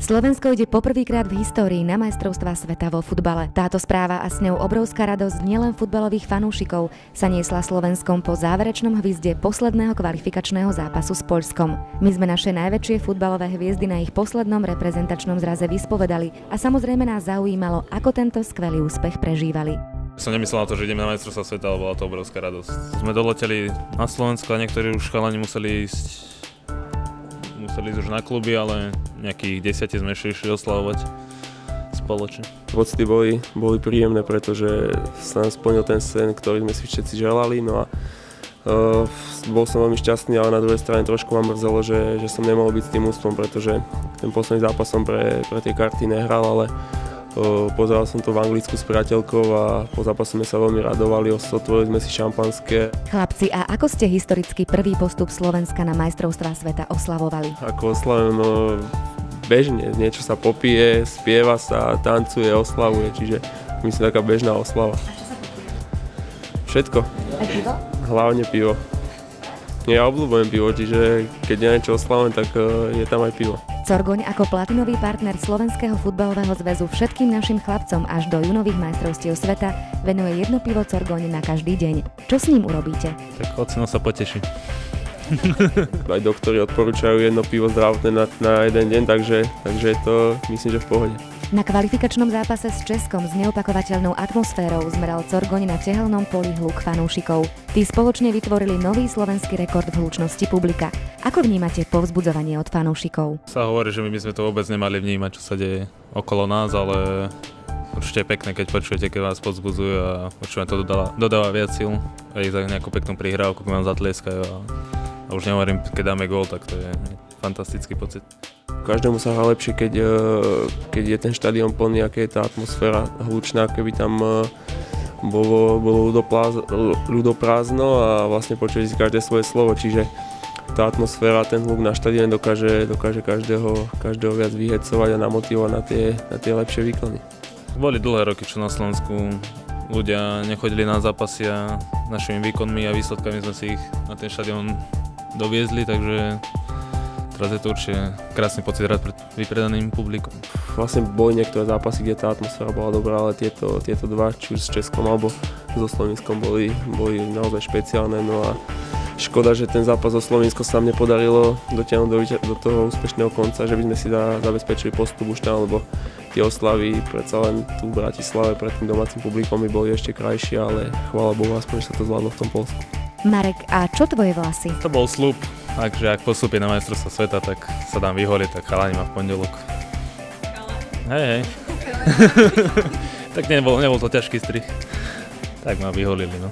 Slovensko ide poprvýkrát v histórii na majstrovstvá sveta vo futbale. Táto správa a s ňou obrovská radosť nielen futbalových fanúšikov sa niesla Slovenskom po záverečnom hvizde posledného kvalifikačného zápasu s Poľskom. My sme naše najväčšie futbalové hviezdy na ich poslednom reprezentačnom zraze vyspovedali a samozrejme nás zaujímalo, ako tento skvelý úspech prežívali. Som nemyslel na to, že ideme na majstrovstvá sveta, ale bola to obrovská radosť. Sme doleteli na Slovensko a niektorí už chalani museli ísť už na kluby, ale nejakých 10 sme išli oslavovať spoločne. Pocity boli príjemné, pretože sa nám splnil ten sen, ktorý sme si všetci želali. No a bol som veľmi šťastný, ale na druhej strane trošku ma mrzelo, že som nemohol byť s tým ústvom, pretože ten posledný zápas som pre tie karty nehral, ale pozeral som to v Anglicku s priateľkou a po zápase sme sa veľmi radovali, otvorili sme si šampanské. Chlapci, a ako ste historicky prvý postup Slovenska na majstrovstvá sveta oslavovali? Ako oslavujem bežne, niečo sa popije, spieva sa, tancuje, oslavuje, čiže myslím taká bežná oslava. A čo sa popije? Všetko. Aj pivo? Hlavne pivo. Ja obľúbujem pivo, čiže keď ja niečo oslavujem, tak je tam aj pivo. Corgoň ako platinový partner Slovenského futbalového zväzu všetkým našim chlapcom až do junových majstrovstiev sveta venuje jedno pivo Corgoň na každý deň. Čo s ním urobíte? Tak ocino sa poteší. Aj doktori odporúčajú jedno pivo zdravotné na jeden deň, takže je to, myslím, že v pohode. Na kvalifikačnom zápase s Českom s neopakovateľnou atmosférou zmeral Corgoň na tehelnom poli hluk fanúšikov. Tí spoločne vytvorili nový slovenský rekord v hlučnosti publika. Ako vnímate povzbudzovanie od fanúšikov? Sa hovorí, že my by sme to vôbec nemali vnímať, čo sa deje okolo nás, ale určite je pekné, keď počujete, keď vás povzbudzujú a určite to dodáva viac síl. Aj za nejakú peknú prihrávku, keď vám zatlieskajú a už nehovorím, keď dáme gól, tak to je fantastický pocit. Každému sa hrá lepšie, keď je ten štadión plný, aká je tá atmosféra hlučná, keby tam bolo ľudoprázdno a vlastne počujete si každé svoje slovo, čiže tá atmosféra, ten hluk na štadióne dokáže každého viac vyhecovať a namotivovať na tie lepšie výkony. Boli dlhé roky, čo na Slovensku ľudia nechodili na zápasy a našimi výkonmi a výsledkami sme si ich na ten štadión doviezli, takže teraz je to určite krásny pocit hrať pred vypredaným publikom. Vlastne boli niektoré zápasy, kde tá atmosféra bola dobrá, ale tieto dva, či už s Českom alebo so Slovenskom, boli naozaj špeciálne. No a škoda, že ten zápas so Slovenskom sa nám nepodarilo dotiahnuť do toho úspešného konca, že by sme si zabezpečili postup už tam, lebo tie oslavy predsa len tu v Bratislave pred tým domácim publikom by boli ešte krajšie, ale chvála Bohu, aspoň že sa to zvládlo v tom Poľsku. Marek, a čo tvoje vlasy? To bol sľub, takže ak postupí na majstrovstvá sveta, tak sa dám vyholiť, tak chalani ma v pondelok. Hej. Tak nebol to ťažký strih. Tak ma vyholili, no.